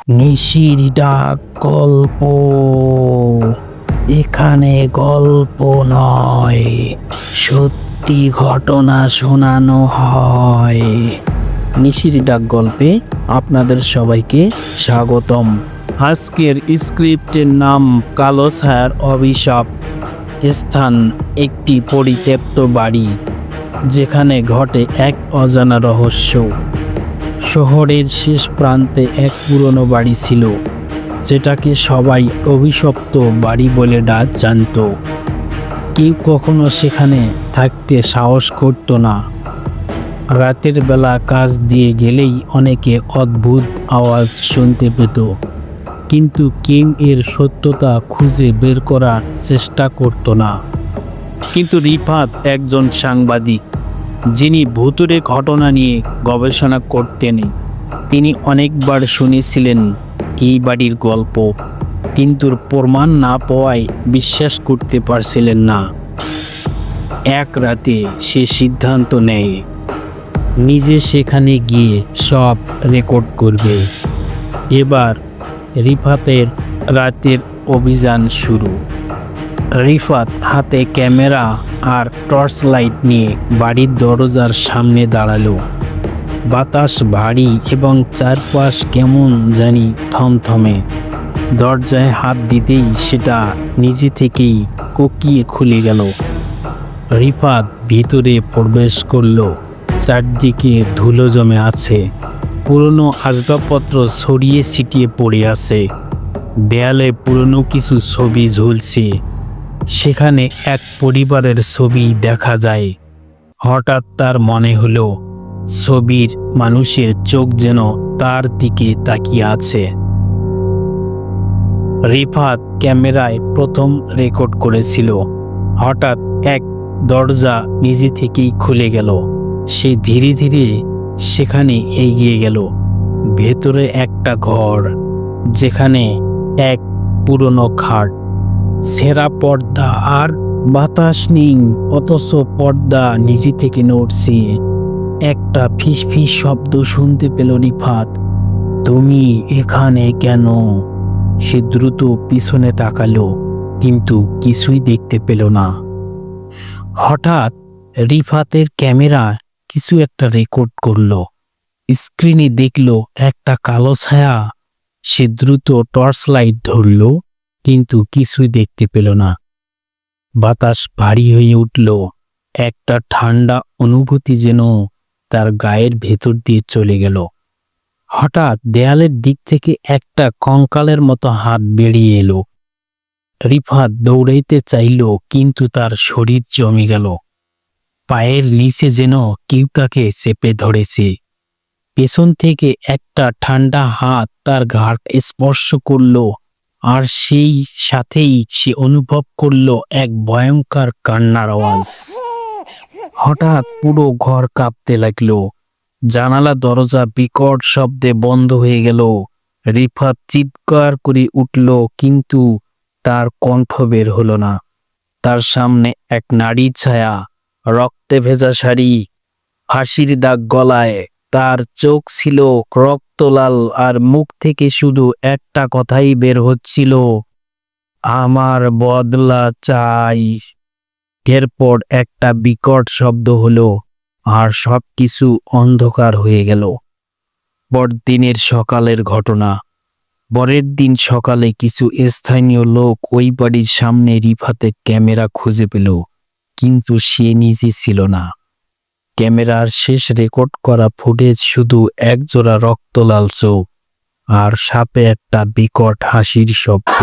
নিশির ডাক গল্প। এখানে গল্প নয়, সত্যি ঘটনা শোনানো হয়। নিশির ডাক গল্পে আপনাদের সবাইকে স্বাগতম। আজকের স্ক্রিপ্টের নাম কালো ছায়ার অভিশাপ। স্থান একটি পরিত্যক্ত বাড়ি, যেখানে ঘটে এক অজানা রহস্য। শহরের শেষ প্রান্তে এক পুরনো বাড়ি ছিল, যেটাকে সবাই অভিশপ্ত বাড়ি বলে জানত। কেউ কখনো সেখানে থাকতে সাহস করত না। রাতের বেলা কাজ দিয়ে গেলেই অনেকে অদ্ভুত আওয়াজ শুনতে পেত, কিন্তু কেউ এর সত্যতা খুঁজে বের করার চেষ্টা করত না। কিন্তু রিফাত একজন সাংবাদিক, যিনি ভুতুড়ে ঘটনা নিয়ে গবেষণা করতেন। তিনি অনেকবার শুনেছিলেন এই বাড়ির গল্প, কিন্তু প্রমাণ না পাওয়ায় বিশ্বাস করতে পারছিলেন না। এক রাতে সে সিদ্ধান্ত নেয় নিজে সেখানে গিয়ে সব রেকর্ড করবে। এবার রিফাতের রাতের অভিযান শুরু। রিফাত হাতে ক্যামেরা আর টর্চ লাইট নিয়ে বাড়ির দরজার সামনে দাঁড়ালো। বাতাস ভারী এবং চারপাশ কেমন জানি থমথমে। দরজায় হাত দিতেই সেটা নিজে থেকেই কোকিয়ে খুলে গেল। রিফাত ভিতরে প্রবেশ করল। চারদিকে ধুলো জমে আছে, পুরনো আসবাবপত্র ছড়িয়ে ছিটিয়ে পড়ে আছে। দেয়ালে পুরনো কিছু ছবি ঝুলছে। সেখানে এক পরিবারের ছবি দেখা যায়। হঠাৎ তার মনে হলো ছবির মানুষের চোখ যেন তার দিকে তাকিয়ে আছে। রিফাত ক্যামেরায় প্রথম রেকর্ড করেছিল। হঠাৎ এক দরজা নিজে থেকেই খুলে গেল। সে ধীরে ধীরে সেখানে এগিয়ে গেল। ভেতরে একটা ঘর, যেখানে এক পুরনো খাট, ছেঁড়া পর্দা আর বাতাস নেই, অথচ পর্দা নিজে থেকে নড়ছে। একটা ফিসফিস শব্দ শুনতে পেল রিফাত। তুমি এখানে কেন? সে দ্রুত পিছনে তাকালো, কিন্তু কিছুই দেখতে পেল না। হঠাৎ রিফাতের ক্যামেরা কিছু একটা রেকর্ড করলো। স্ক্রিনে দেখলো একটা কালো ছায়া। সে দ্রুত টর্চ লাইট ধরল, কিন্তু কিছুই দেখতে পেল না। বাতাস ভারী হয়ে উঠল। একটা ঠান্ডা অনুভূতি যেন তার গায়ের ভেতর দিয়ে চলে গেল। হঠাৎ দেয়ালের দিক থেকে একটা কঙ্কালের মতো হাত বেরিয়ে এলো। রিফাত দৌড়াইতে চাইল, কিন্তু তার শরীর জমে গেল। পায়ের নিচে যেন কেউ তাকে চেপে ধরেছে। পেছন থেকে একটা ঠান্ডা হাত তার ঘাড় স্পর্শ করলো, আর সেই সাথেই সে অনুভব করলো এক ভয়ঙ্কর কান্নার আওয়াজ। হঠাৎ পুরো ঘর কাঁপতে লাগলো। জানালা দরজা বিকট শব্দে বন্ধ হয়ে গেল। রিফাত চিৎকার করে উঠল, কিন্তু তার কণ্ঠ বের হলো না। তার সামনে এক নারীর ছায়া, রক্তে ভেজা শাড়ি, ফাঁসির দাগ গলায়। তার চোখ ছিল রক্তলাল, আর মুখ থেকে শুধু একটা কথাই বের হচ্ছিল, আমার বদলা চাই। এরপর একটা বিকট শব্দ হলো, আর সবকিছু অন্ধকার হয়ে গেল। পরদিনের সকালের ঘটনা। পরের দিন সকালে কিছু স্থানীয় লোক ওই বাড়ির সামনে রিফাতের ক্যামেরা খুঁজে পেল, কিন্তু সে নিজে ছিল না। ক্যামেরার শেষ রেকর্ড করা ফুটেজ শুধু একজোড়া রক্তলাল চোখ আর সাপে একটা বিকট হাসির শব্দ।